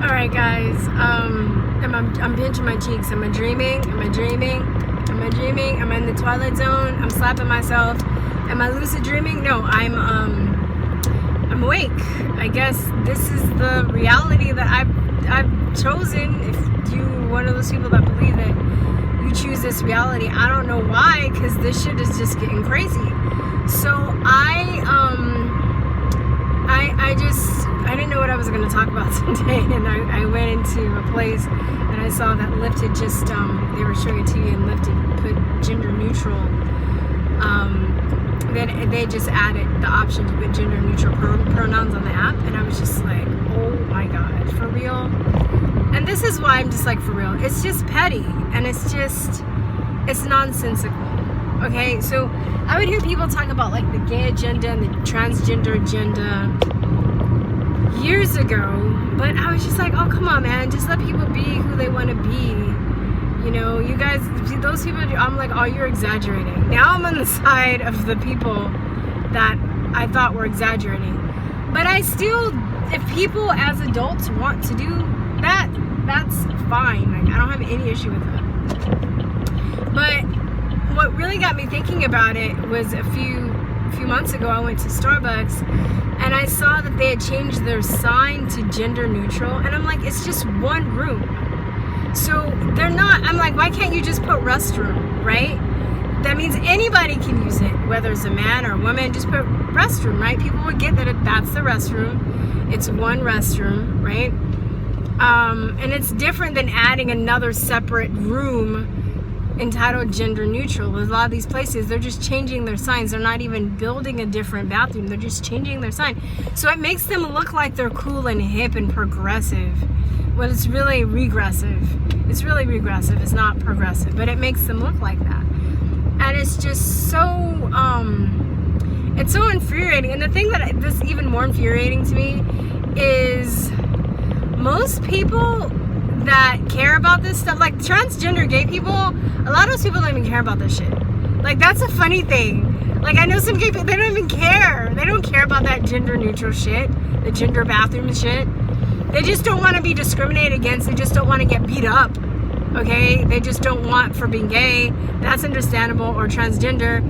Alright guys, I'm pinching my cheeks. Am I dreaming? Am I dreaming? Am I dreaming? Am I in the twilight zone? I'm slapping myself. Am I lucid dreaming? No, I'm awake. I guess this is the reality that I've chosen. If you're one of those people that believe that you choose this reality, I don't know why, because this shit is just getting crazy. So I didn't know what I was going to talk about today, and I went into a place and I saw that LYFT had just, they were showing a TV and LYFT had put gender neutral, then they just added the option to put gender neutral pronouns on the app, and I was just like, oh my god, for real? And this is why I'm just like, for real, it's just petty, and it's nonsensical. Okay, so I would hear people talk about like the gay agenda and the transgender agenda years ago, but I was just like, oh come on man, just let people be who they want to be. You know, you guys, those people, I'm like, oh, you're exaggerating. Now I'm on the side of the people that I thought were exaggerating. But I still, if people as adults want to do that, that's fine. Like, I don't have any issue with that. But what really got me thinking about it was a few months ago, I went to Starbucks and I saw that they had changed their sign to gender neutral, and I'm like, it's just one room. So they're not, I'm like, why can't you just put restroom, right? That means anybody can use it, whether it's a man or a woman, just put restroom, right? People would get that that's the restroom. It's one restroom, right? And it's different than adding another separate room entitled gender neutral. A lot of these places, they're just changing their signs. They're not even building a different bathroom. They're just changing their sign. So it makes them look like they're cool and hip and progressive. Well, it's really regressive. It's really regressive. It's not progressive, but it makes them look like that. And it's just so, it's so infuriating. And the thing that this even more infuriating to me is most people that care about this stuff, like transgender gay people, a lot of those people don't even care about this shit. Like, that's a funny thing. Like, I know some gay people, they don't even care. They don't care about that gender neutral shit, the gender bathroom shit. They just don't want to be discriminated against. They just don't want to get beat up. Okay? They just don't want for being gay. That's understandable. Or transgender.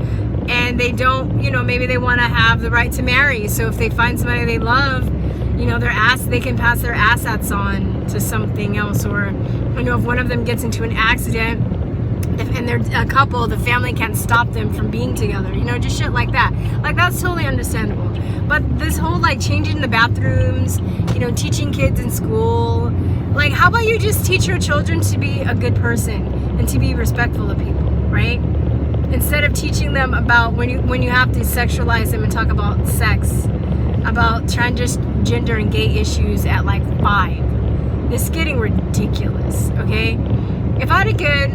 And they don't, you know, maybe they want to have the right to marry. So if they find somebody they love, you know, they can pass their assets on to something else. Or, you know, if one of them gets into an accident and they're a couple, the family can't stop them from being together. You know, just shit like that. Like, that's totally understandable. But this whole, like, changing the bathrooms, you know, teaching kids in school, like, how about you just teach your children to be a good person and to be respectful of people, right? Instead of teaching them about when you have to sexualize them and talk about sex, about transgender and gay issues at like 5. It's getting ridiculous, okay? If I had a kid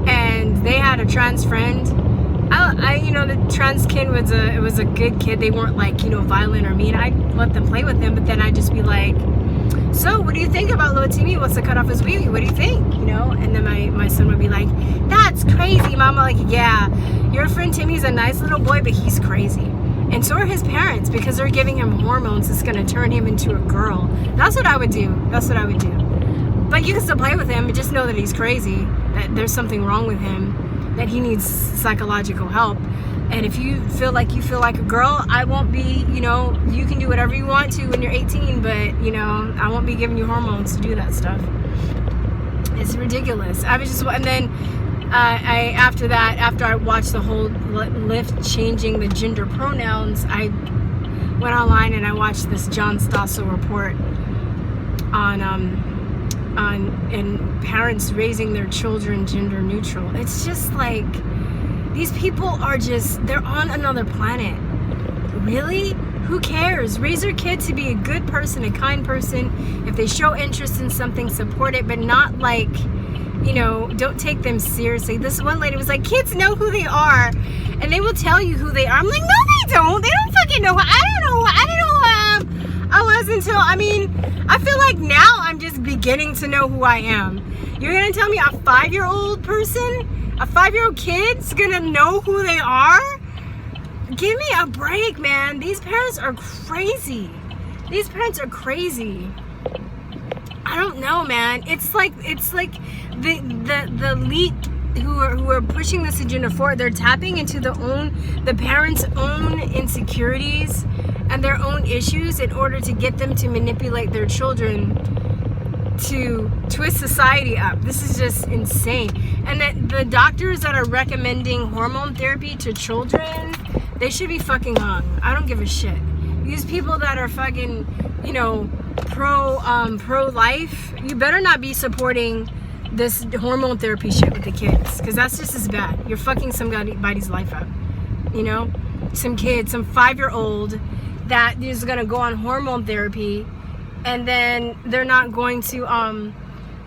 and they had a trans friend, you know, the trans kid was a good kid. They weren't like, you know, violent or mean. I'd let them play with them, but then I'd just be like, so what do you think about little Timmy wants to cut off his wee-wee? What do you think? You know? And then my son would be like, that's crazy, Mama. Like, yeah, your friend Timmy's a nice little boy, but he's crazy. And so are his parents, because they're giving him hormones that's going to turn him into a girl. That's what I would do. That's what I would do. But you can still play with him, but just know that he's crazy, that there's something wrong with him, that he needs psychological help. And if you feel like a girl, I won't be, you know, you can do whatever you want to when you're 18, but, you know, I won't be giving you hormones to do that stuff. It's ridiculous. I was just, and then after I watched the whole LYFT changing the gender pronouns, I went online and I watched this John Stossel report on parents raising their children gender neutral. It's just like, these people are just, they're on another planet. Really? Who cares? Raise your kid to be a good person, a kind person. If they show interest in something, support it, but not like, you know, don't take them seriously. This one lady was like, kids know who they are, and they will tell you who they are. I'm like, no, they don't. They don't fucking know. I didn't know who I was until, I mean, I feel like now I'm just beginning to know who I am. You're going to tell me a 5-year-old person, a 5-year-old kid's going to know who they are? Give me a break, man. These parents are crazy. These parents are crazy. I don't know, man. It's like the elite who are pushing this agenda forward. They're tapping into the parents' own insecurities and their own issues in order to get them to manipulate their children to twist society up. This is just insane. And that the doctors that are recommending hormone therapy to children, they should be fucking hung. I don't give a shit. These people that are fucking, you know, pro-life, you better not be supporting this hormone therapy shit with the kids, because that's just as bad. You're fucking somebody's life up. You know, some kid, some 5-year-old that is gonna go on hormone therapy, and then they're not going to,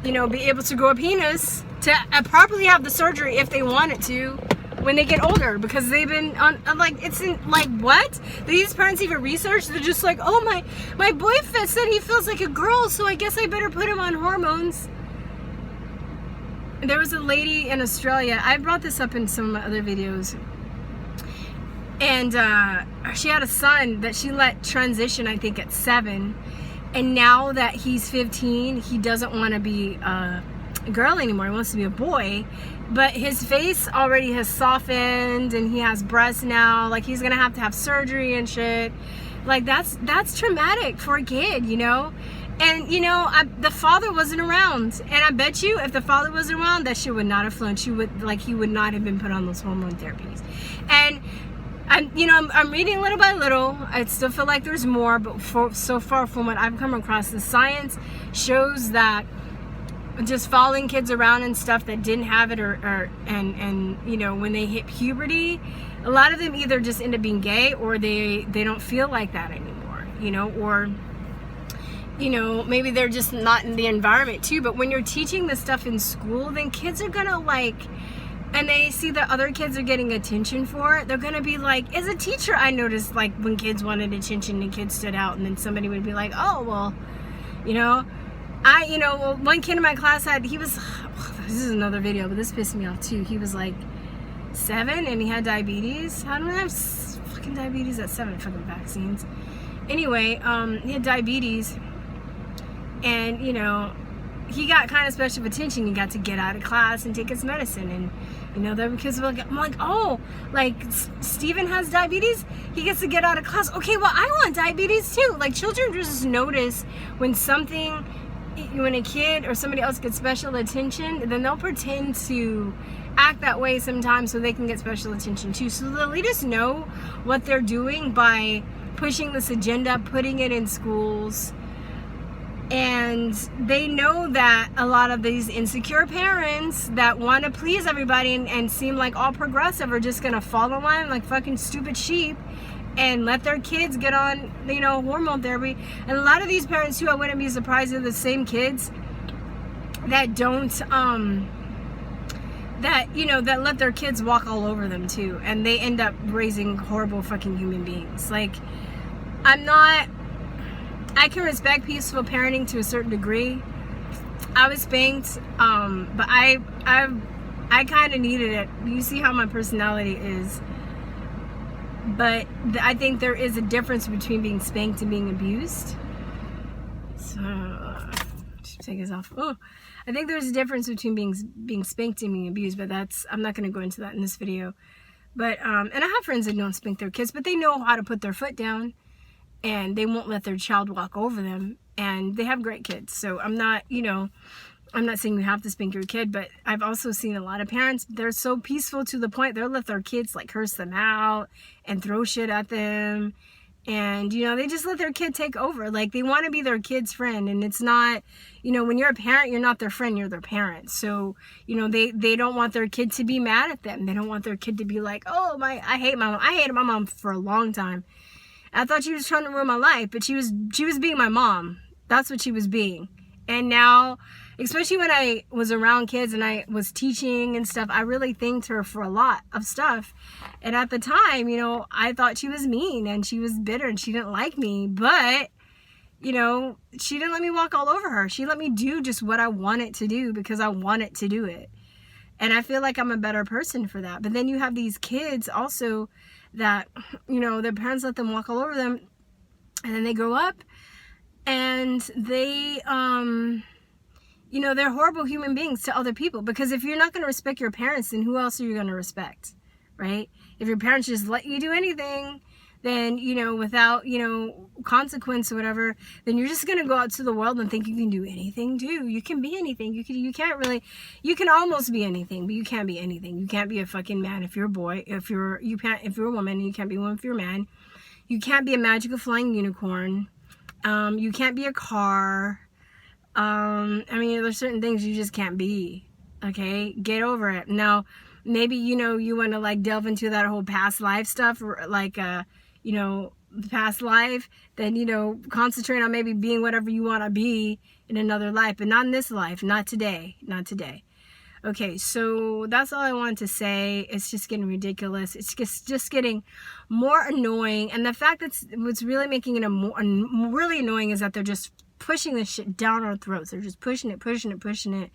you know, be able to grow a penis to properly have the surgery if they want it to when they get older, because they've been on like, it's in like, what? These parents even research? They're just like, oh, my boyfriend said he feels like a girl, so I guess I better put him on hormones. There was a lady in Australia, I brought this up in some of my other videos, and she had a son that she let transition, I think, at 7, and now that he's 15, he doesn't want to be a girl anymore. He wants to be a boy, but his face already has softened, and he has breasts now. Like, he's gonna have surgery and shit. Like, that's traumatic for a kid, you know. And you know, the father wasn't around, and I bet you if the father was around, that shit would not have flown. He would not have been put on those hormone therapies. And I'm reading little by little. I still feel like there's more, but so far from what I've come across, the science shows that just following kids around and stuff that didn't have it, and you know, when they hit puberty, a lot of them either just end up being gay, or they don't feel like that anymore, you know, or you know, maybe they're just not in the environment too. But when you're teaching this stuff in school, then kids are gonna like, and they see that other kids are getting attention for it, they're gonna be like, as a teacher, I noticed like when kids wanted attention and kids stood out, and then somebody would be like, oh, well, you know, one kid in my class this is another video, but this pissed me off too. He was like 7 and he had diabetes. How do I have fucking diabetes at 7? Fucking vaccines. Anyway, he had diabetes, and you know, he got kind of special attention. He got to get out of class and take his medicine, and you know, the kids were like, I'm like, oh, like Steven has diabetes, he gets to get out of class. Okay, well, I want diabetes too. Like, children just notice when a kid or somebody else gets special attention, then they'll pretend to act that way sometimes so they can get special attention too. So the elitists know what they're doing by pushing this agenda, putting it in schools, and they know that a lot of these insecure parents that want to please everybody and seem like all progressive are just gonna fall in line like fucking stupid sheep and let their kids get on, you know, hormone therapy. And a lot of these parents too, I wouldn't be surprised, are the same kids that don't that let their kids walk all over them too, and they end up raising horrible fucking human beings. Like, I can respect peaceful parenting to a certain degree. I was spanked, but I kind of needed it. You see how my personality is. But I think there is a difference between being spanked and being abused. So, should take this off. Oh, I think there's a difference between being spanked and being abused, but I'm not going to go into that in this video. But, and I have friends that don't spank their kids, but they know how to put their foot down, and they won't let their child walk over them, and they have great kids. So I'm not saying you have to spank your kid, but I've also seen a lot of parents, they're so peaceful to the point they'll let their kids like curse them out and throw shit at them. And, you know, they just let their kid take over. Like, they want to be their kid's friend. And it's not, you know, when you're a parent, you're not their friend, you're their parent. So, you know, they don't want their kid to be mad at them. They don't want their kid to be like, oh, I hate my mom. I hated my mom for a long time. I thought she was trying to ruin my life, but she was being my mom. That's what she was being. And now, especially when I was around kids and I was teaching and stuff, I really thanked her for a lot of stuff. And at the time, you know, I thought she was mean and she was bitter and she didn't like me. But, you know, she didn't let me walk all over her. She let me do just what I wanted to do because I wanted to do it. And I feel like I'm a better person for that. But then you have these kids also that, you know, their parents let them walk all over them. And then they grow up and they, you know, they're horrible human beings to other people. Because if you're not going to respect your parents, then who else are you going to respect, right? If your parents just let you do anything, then, you know, without, you know, consequence or whatever, then you're just going to go out to the world and think you can do anything too. You can be anything. You can't really, you can almost be anything, but you can't be anything. You can't be a fucking man if you're a boy. If you're a woman, you can't be a woman if you're a man. You can't be a magical flying unicorn. You can't be a car. I mean, there's certain things you just can't be. Okay? Get over it. Now, maybe, you know, you want to like delve into that whole past life stuff, like, you know, past life, then, you know, concentrate on maybe being whatever you want to be in another life, but not in this life, not today, not today. Okay, so that's all I wanted to say. It's just getting ridiculous. It's just getting more annoying. And the fact that's what's really making it really annoying is that they're just pushing this shit down our throats. They're just pushing it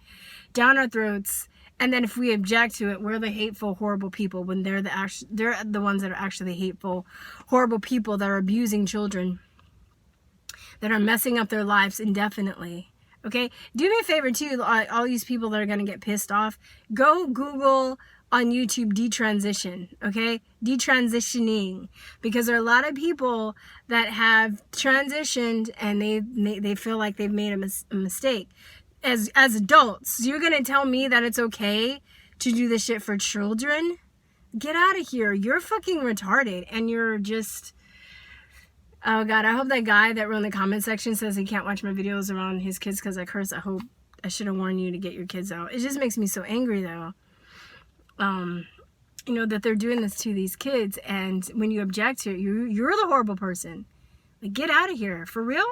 down our throats. And then if we object to it, we're the hateful, horrible people when they're the ones that are actually hateful, horrible people that are abusing children, that are messing up their lives indefinitely. Okay? Do me a favor too, all these people that are going to get pissed off, go Google on YouTube detransition, okay? Detransitioning. Because there are a lot of people that have transitioned and they feel like they've made a mistake. As adults, you're gonna tell me that it's okay to do this shit for children? Get out of here. You're fucking retarded, and you're just, oh god, I hope that guy that wrote in the comment section says he can't watch my videos around his kids because I curse. I hope, I should have warned you to get your kids out. It just makes me so angry though, you know, that they're doing this to these kids, and when you object to it, you're the horrible person. Like, get out of here. For real?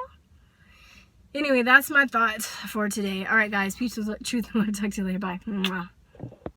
Anyway, that's my thoughts for today. All right, guys. Peace, truth, and love. Talk to you later. Bye. Mwah.